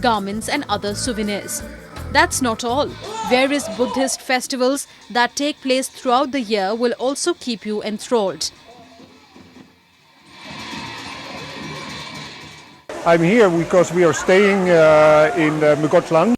garments and other souvenirs. That's not all. Various Buddhist festivals that take place throughout the year will also keep you enthralled. I'm here because we are staying in Mugotland.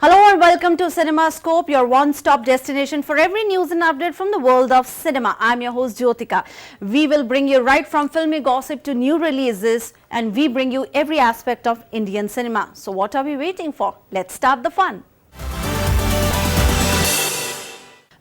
Hello and welcome to Cinemascope, your one-stop destination for every news and update from the world of cinema. I'm your host Jyotika. We will bring you right from filmy gossip to new releases, and we bring you every aspect of Indian cinema. So what are we waiting for? Let's start the fun.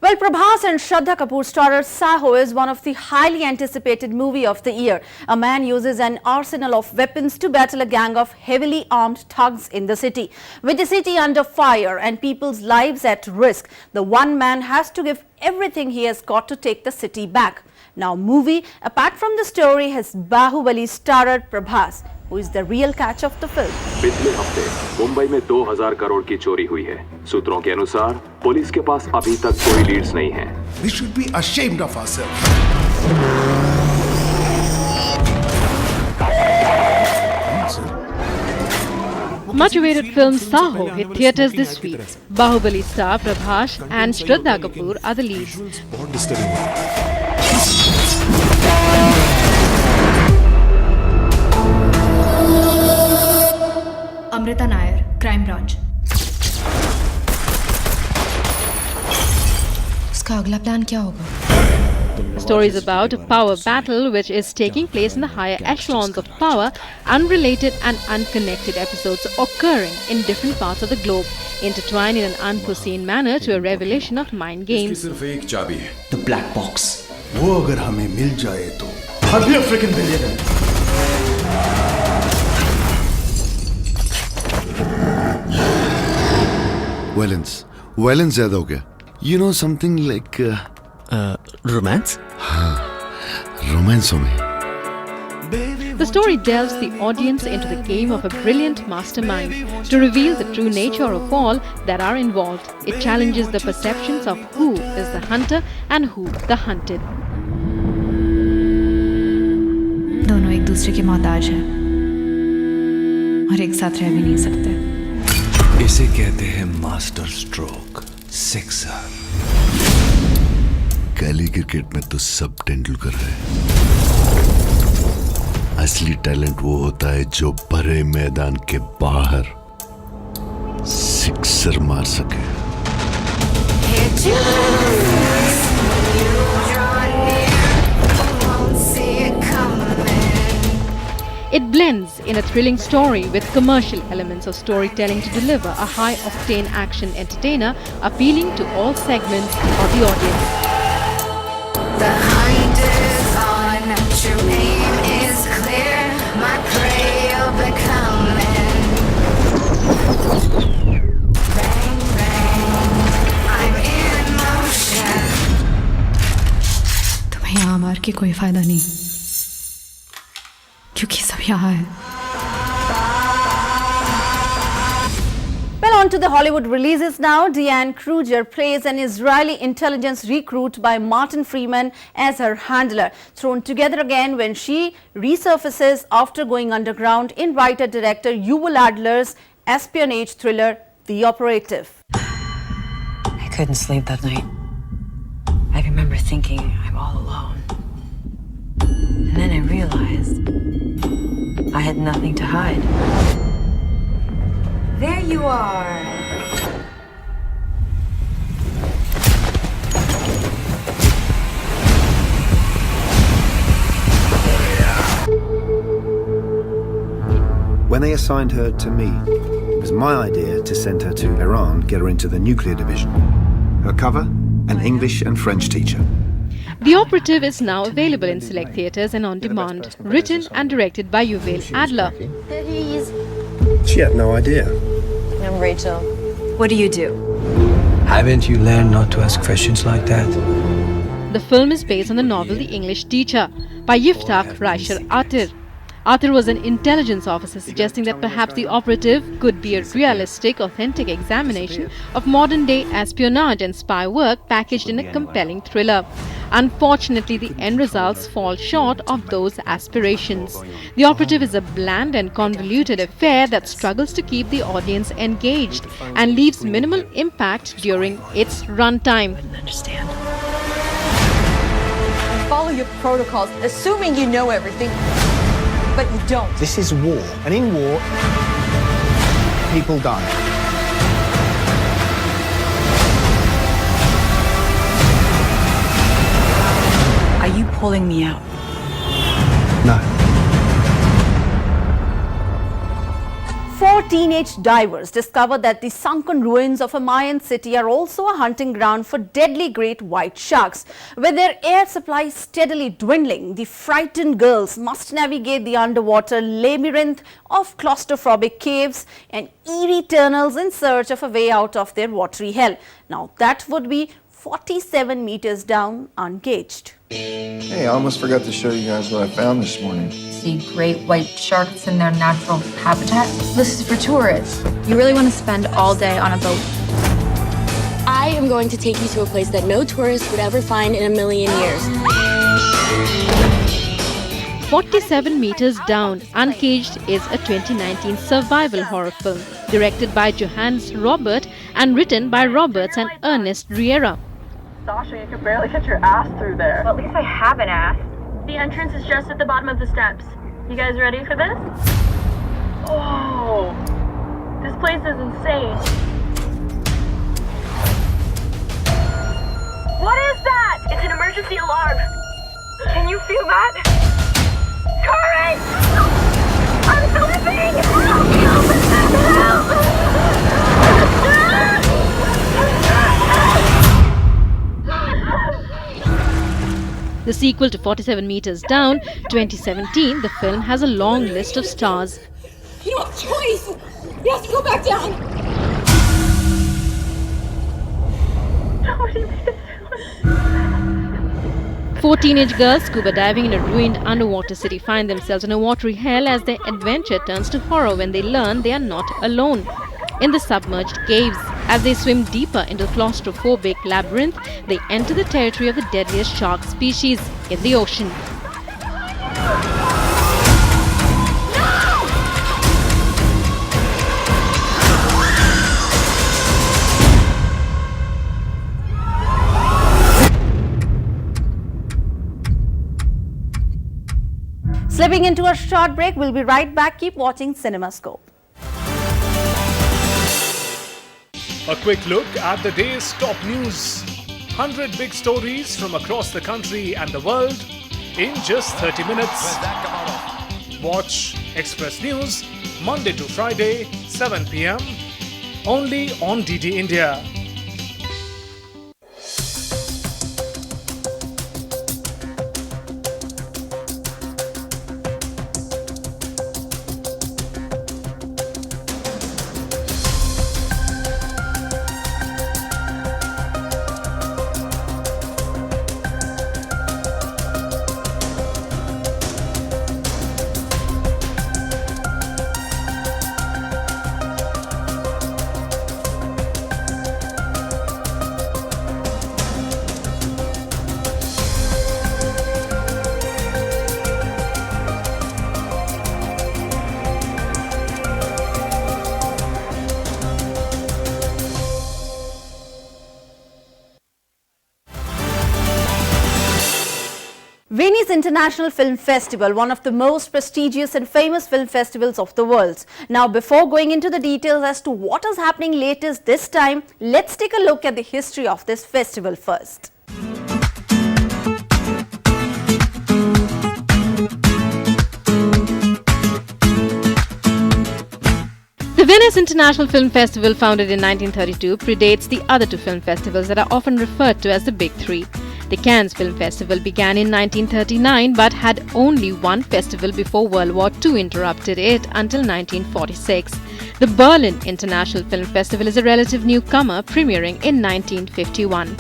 Well, Prabhas and Shraddha Kapoor starrer Saho is one of the highly anticipated movie of the year. A man uses an arsenal of weapons to battle a gang of heavily armed thugs in the city. With the city under fire and people's lives at risk, the one man has to give everything he has got to take the city back. Now, movie, apart from the story, has Bahubali starrer Prabhas, who is the real catch of the film. पिछले हफ्ते मुंबई में 2000 करोड़ की चोरी हुई है। सूत्रों के अनुसार पुलिस के पास अभी तक कोई लीड्स नहीं है। We should be ashamed of ourselves. Much awaited film Saho hit theatres this week. Bahubali star Prabhas and Shraddha Kapoor are the leads. Amrita Nair, Crime Branch. इसका अगला प्लान क्या होगा? The story is about a power battle which is taking place in the higher echelons of power, unrelated and unconnected episodes occurring in different parts of the globe, intertwined in an unforeseen manner to a revelation of mind games. सिर्फ एक चाबी है। The black box. वो अगर हमें मिल जाए तो I'll be a freaking billionaire. Violence ज़्यादा हो गया. You know something like Romance? romance हो में. The story delves the audience into the game of a brilliant mastermind to reveal the true nature of all that are involved. It challenges the perceptions of who is the hunter and who the hunted. दोनों एक दूसरे के मोहताज हैं और एक साथ रह भी नहीं सकते। इसे कहते हैं मास्टर स्ट्रोक, सिक्सर। गली क्रिकेट में तो सब तेंदुलकर है. असली टैलेंट वो होता है जो भरे मैदान के बाहर सिक्सर मार सके. It blends in a thrilling story with commercial elements of storytelling to deliver a high-octane action entertainer appealing to all segments of the audience. The hunt is on, true aim is clear, my prey will be coming. Bang, bang, I'm in motion. तुम्हें यहाँ मार के कोई फायदा नहीं, क्योंकि सब यहाँ है। Well, on to the Hollywood releases now. Diane Kruger plays an Israeli intelligence recruit by Martin Freeman as her handler, thrown together again when she resurfaces after going underground in writer-director Yuval Adler's espionage thriller, The Operative. I couldn't sleep that night. I remember thinking I'm all alone. And then I realized I had nothing to hide. There you are. When they assigned her to me, it was my idea to send her to Iran, get her into the nuclear division. Her cover, an English and French teacher. The Operative is now available in select theatres and on demand, written and directed by Yuval Adler. She had no idea. I'm Rachel. What do you do? Haven't you learned not to ask questions like that? The film is based on the novel The English Teacher by Yiftach Reicher Atir. Atir was an intelligence officer suggesting that perhaps the operative could be a realistic, authentic examination of modern-day espionage and spy work packaged in a compelling thriller. Unfortunately, the end results fall short of those aspirations. The operative is a bland and convoluted affair that struggles to keep the audience engaged and leaves minimal impact during its runtime. Follow your protocols, assuming you know everything, but you don't. This is war, and in war, people die. Are you pulling me out? No. 4 teenage divers discovered that the sunken ruins of a Mayan city are also a hunting ground for deadly great white sharks. With their air supply steadily dwindling, the frightened girls must navigate the underwater labyrinth of claustrophobic caves and eerie tunnels in search of a way out of their watery hell. Now that would be 47 meters down, uncaged. Hey, I almost forgot to show you guys what I found this morning. See great white sharks in their natural habitat. This is for tourists. You really want to spend all day on a boat? I am going to take you to a place that no tourist would ever find in a million years. 47 Meters Down, Uncaged is a 2019 survival horror film directed by Johannes Robert and written by Roberts and Ernest Riera. Sasha, you can barely get your ass through there. Well, at least I have an ass. The entrance is just at the bottom of the steps. You guys ready for this? Oh, this place is insane. What is that? It's an emergency alarm. Can you feel that? Courage! I'm slipping! Help! The sequel to 47 Meters Down, 2017, the film has a long list of stars. You don't have a choice! You have to go back down! Nobody made it through. 4 teenage girls scuba diving in a ruined underwater city find themselves in a watery hell as their adventure turns to horror when they learn they are not alone. In the submerged caves, as they swim deeper into the claustrophobic labyrinth, they enter the territory of the deadliest shark species in the ocean. Slipping into a short break, we'll be right back. Keep watching Cinemascope. A quick look at the day's top news. 100 big stories from across the country and the world in just 30 minutes. Watch Express News Monday to Friday, 7 p.m. only on DD India. Venice International Film Festival, one of the most prestigious and famous film festivals of the world. Now, before going into the details as to what is happening latest this time, let's take a look at the history of this festival first. The Venice International Film Festival, founded in 1932, predates the other two film festivals that are often referred to as the Big Three. The Cannes Film Festival began in 1939 but had only one festival before World War II interrupted it until 1946. The Berlin International Film Festival is a relative newcomer, premiering in 1951.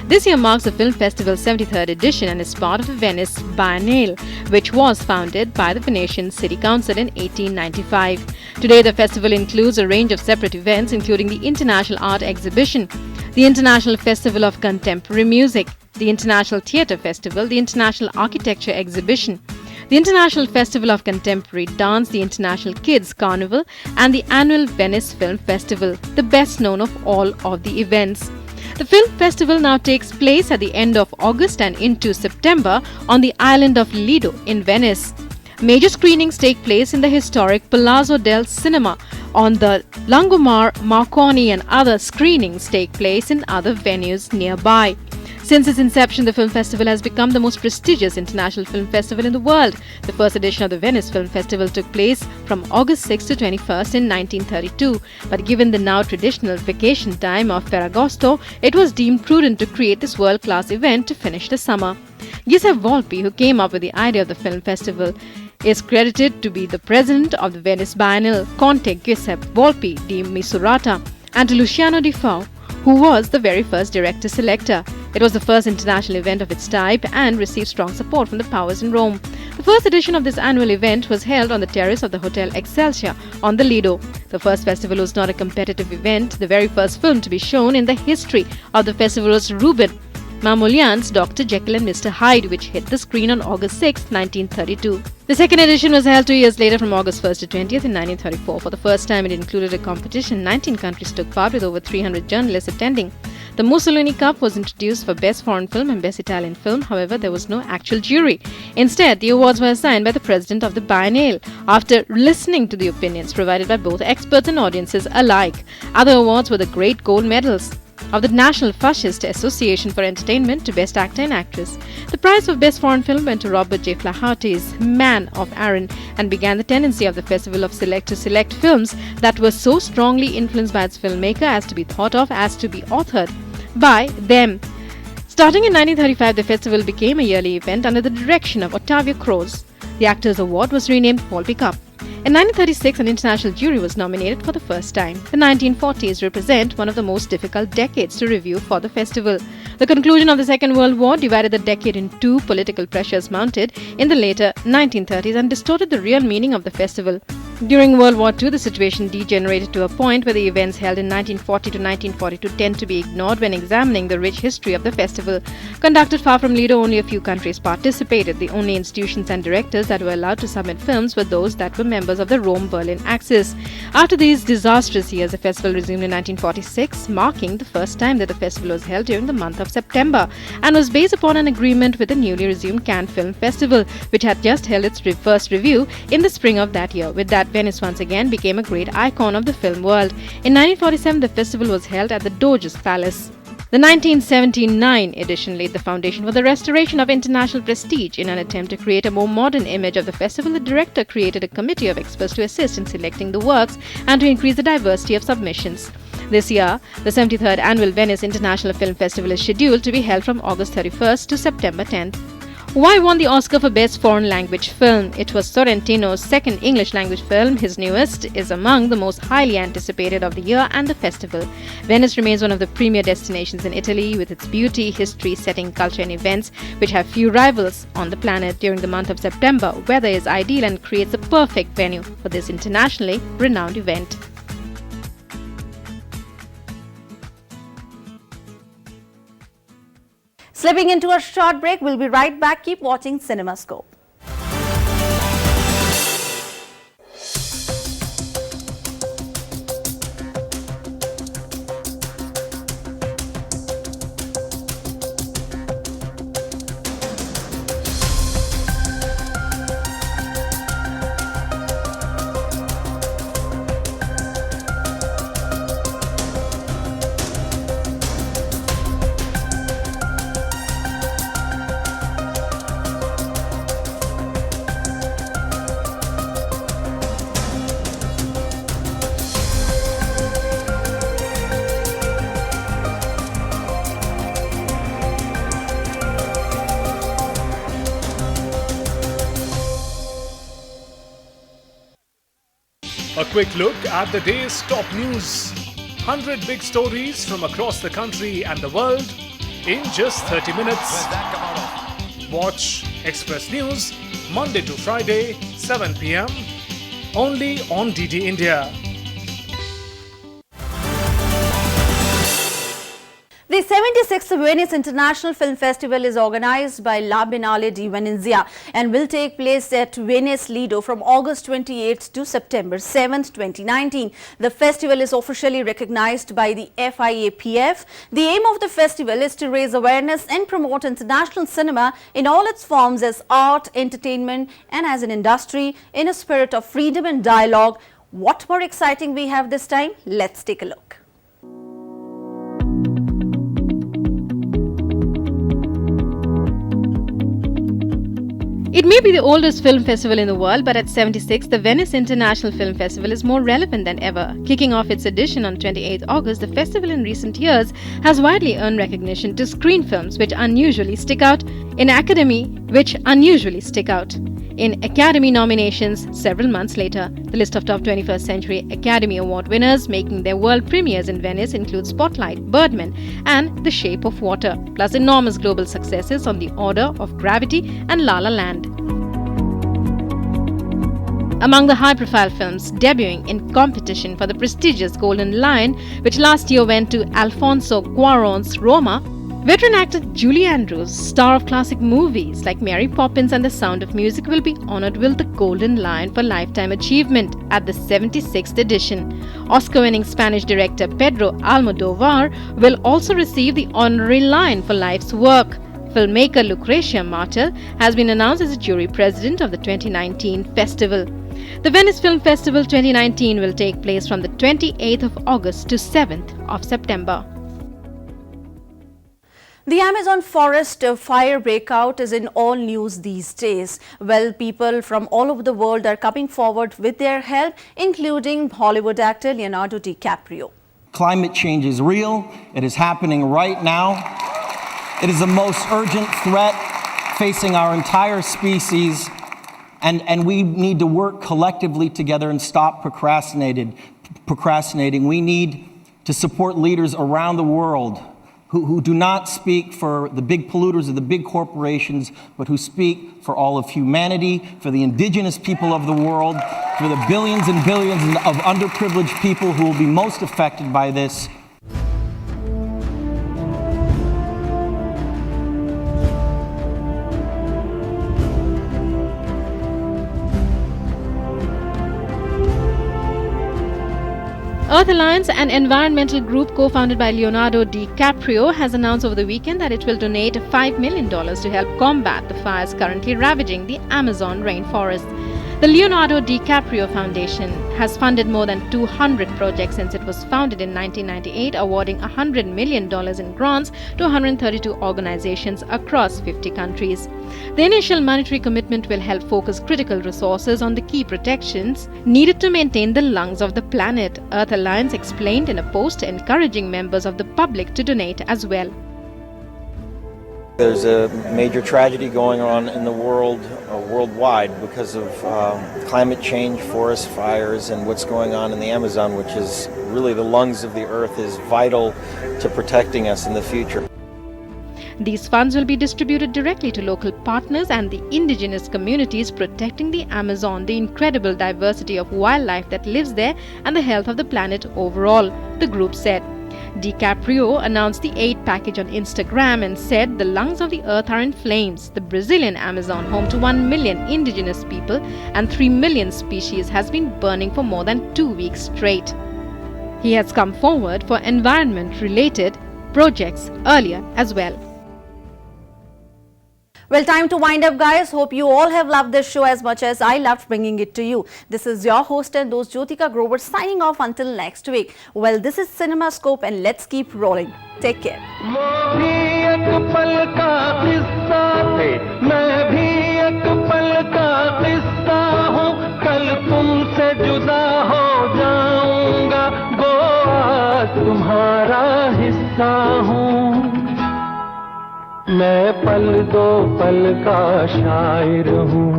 This year marks the film festival's 73rd edition and is part of the Venice Biennale, which was founded by the Venetian City Council in 1895. Today, the festival includes a range of separate events, including the International Art Exhibition, the International Festival of Contemporary Music, the International Theatre Festival, the International Architecture Exhibition, the International Festival of Contemporary Dance, the International Kids Carnival, and the annual Venice Film Festival, the best known of all of the events. The film festival now takes place at the end of August and into September on the island of Lido in Venice. Major screenings take place in the historic Palazzo del Cinema on the Lungomare, Marconi, and other screenings take place in other venues nearby. Since its inception, the film festival has become the most prestigious international film festival in the world. The first edition of the Venice Film Festival took place from August 6 to 21st in 1932. But given the now traditional vacation time of Ferragosto, it was deemed prudent to create this world-class event to finish the summer. Giuseppe Volpi, who came up with the idea of the film festival, is credited to be the president of the Venice Biennale, Conte Giuseppe Volpi di Misurata, and to Luciano Di Fau, who was the very first director-selector. It was the first international event of its type and received strong support from the powers in Rome. The first edition of this annual event was held on the terrace of the Hotel Excelsior on the Lido. The first festival was not a competitive event. The very first film to be shown in the history of the festival was Ruben Mamoulian's Dr. Jekyll and Mr. Hyde, which hit the screen on August 6, 1932. The second edition was held 2 years later from August 1st to 20th in 1934. For the first time, it included a competition. 19 countries took part with over 300 journalists attending. The Mussolini Cup was introduced for Best Foreign Film and Best Italian Film. However, there was no actual jury. Instead, the awards were assigned by the president of the Biennale after listening to the opinions provided by both experts and audiences alike. Other awards were the Great Gold Medals of the National Fascist Association for Entertainment to Best Actor and Actress. The prize of Best Foreign Film went to Robert J. Flaherty's Man of Aaron and began the tendency of the festival of to select films that were so strongly influenced by its filmmaker as to be thought of as to be authored by them. Starting in 1935, the festival became a yearly event under the direction of Ottavio Croce. The Actors Award was renamed Volpi Cup. In 1936, an international jury was nominated for the first time. The 1940s represent one of the most difficult decades to review for the festival. The conclusion of the Second World War divided the decade in two. Political pressures mounted in the later 1930s and distorted the real meaning of the festival. During World War II, the situation degenerated to a point where the events held in 1940 to 1942 tend to be ignored when examining the rich history of the festival. Conducted far from Lido, only a few countries participated. The only institutions and directors that were allowed to submit films were those that were members of the Rome-Berlin axis. After these disastrous years, the festival resumed in 1946, marking the first time that the festival was held during the month of September, and was based upon an agreement with the newly resumed Cannes Film Festival, which had just held its first review in the spring of that year. With that, Venice once again became a great icon of the film world. In 1947, the festival was held at the Doge's Palace. The 1979 edition laid the foundation for the restoration of international prestige. In an attempt to create a more modern image of the festival, the director created a committee of experts to assist in selecting the works and to increase the diversity of submissions. This year, the 73rd Annual Venice International Film Festival is scheduled to be held from August 31st to September 10th. Why won the Oscar for Best Foreign Language Film? It was Sorrentino's second English language film. His newest is among the most highly anticipated of the year and the festival. Venice remains one of the premier destinations in Italy, with its beauty, history, setting, culture and events which have few rivals on the planet. During the month of September, weather is ideal and creates a perfect venue for this internationally renowned event. Slipping into a short break, we'll be right back. Keep watching Cinemascope. A quick look at the day's top news. 100 big stories from across the country and the world in just 30 minutes. Watch Express News Monday to Friday, 7 p.m. only on DD India. The 76th Venice International Film Festival is organized by La Biennale di Venezia and will take place at Venice Lido from August 28th to September 7th, 2019. The festival is officially recognized by the FIAPF. The aim of the festival is to raise awareness and promote international cinema in all its forms as art, entertainment and as an industry in a spirit of freedom and dialogue. What more exciting we have this time? Let's take a look. It may be the oldest film festival in the world, but at 76, the Venice International Film Festival is more relevant than ever. Kicking off its edition on 28 August, the festival in recent years has widely earned recognition to screen films which unusually stick out in Academy nominations several months later. The list of top 21st Century Academy Award winners making their world premieres in Venice includes Spotlight, Birdman and The Shape of Water, plus enormous global successes on the order of Gravity and La La Land. Among the high-profile films debuting in competition for the prestigious Golden Lion, which last year went to Alfonso Cuarón's Roma, veteran actor Julie Andrews, star of classic movies like Mary Poppins and The Sound of Music, will be honored with the Golden Lion for Lifetime Achievement at the 76th edition. Oscar-winning Spanish director Pedro Almodóvar will also receive the Honorary Lion for life's work. Filmmaker Lucrecia Martel has been announced as a jury president of the 2019 festival. The Venice Film Festival 2019 will take place from the 28th of August to 7th of September. The Amazon forest fire breakout is in all news these days. Well, people from all over the world are coming forward with their help, including Hollywood actor Leonardo DiCaprio. Climate change is real. It is happening right now. It is the most urgent threat facing our entire species, and we need to work collectively together and stop procrastinating. We need to support leaders around the world who do not speak for the big polluters or the big corporations, but who speak for all of humanity, for the indigenous people of the world, for the billions and billions of underprivileged people who will be most affected by this. Earth Alliance, an environmental group co-founded by Leonardo DiCaprio, has announced over the weekend that it will donate $5 million to help combat the fires currently ravaging the Amazon rainforest. The Leonardo DiCaprio Foundation has funded more than 200 projects since it was founded in 1998, awarding $100 million in grants to 132 organizations across 50 countries. The initial monetary commitment will help focus critical resources on the key protections needed to maintain the lungs of the planet, Earth Alliance explained in a post, encouraging members of the public to donate as well. There's a major tragedy going on in the world, worldwide, because of climate change, forest fires, and what's going on in the Amazon, which is really the lungs of the earth, is vital to protecting us in the future. These funds will be distributed directly to local partners and the indigenous communities protecting the Amazon, the incredible diversity of wildlife that lives there, and the health of the planet overall, the group said. DiCaprio announced the aid package on Instagram and said the lungs of the earth are in flames. The Brazilian Amazon, home to 1 million indigenous people and 3 million species, has been burning for more than 2 weeks straight. He has come forward for environment-related projects earlier as well. Well, time to wind up, guys. Hope you all have loved this show as much as I loved bringing it to you. This is your host and host Jyotika Grover signing off until next week. Well, this is Cinemascope and let's keep rolling. Take care. मैं पल दो पल का शायर हूँ।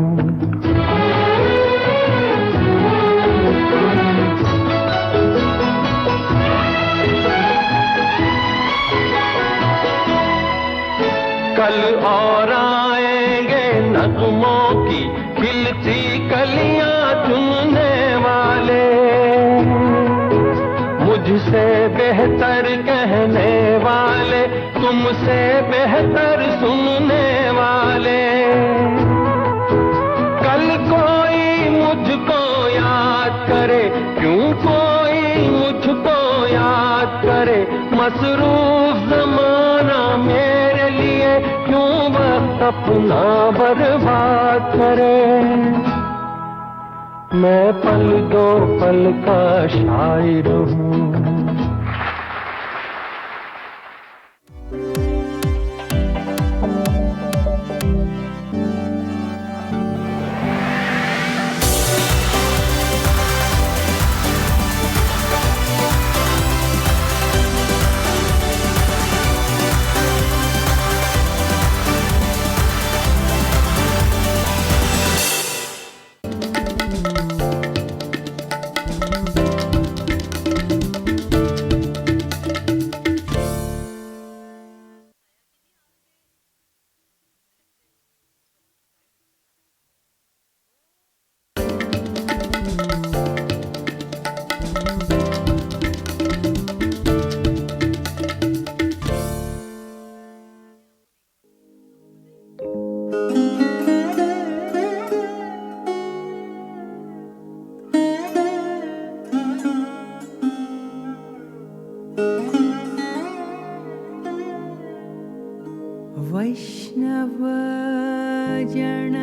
की खिलती कलियां चुनने वाले, मुझसे बेहतर कहने वाले, तुमसे बेहतर सुनने वाले। कल कोई मुझको याद करे, क्यों कोई मुझको याद करे, मसरूफ जमाना मेरे लिए क्यों वक्त अपना बर्बाद करे। मैं पल दो पल का शायर हूँ। वैष्णव जन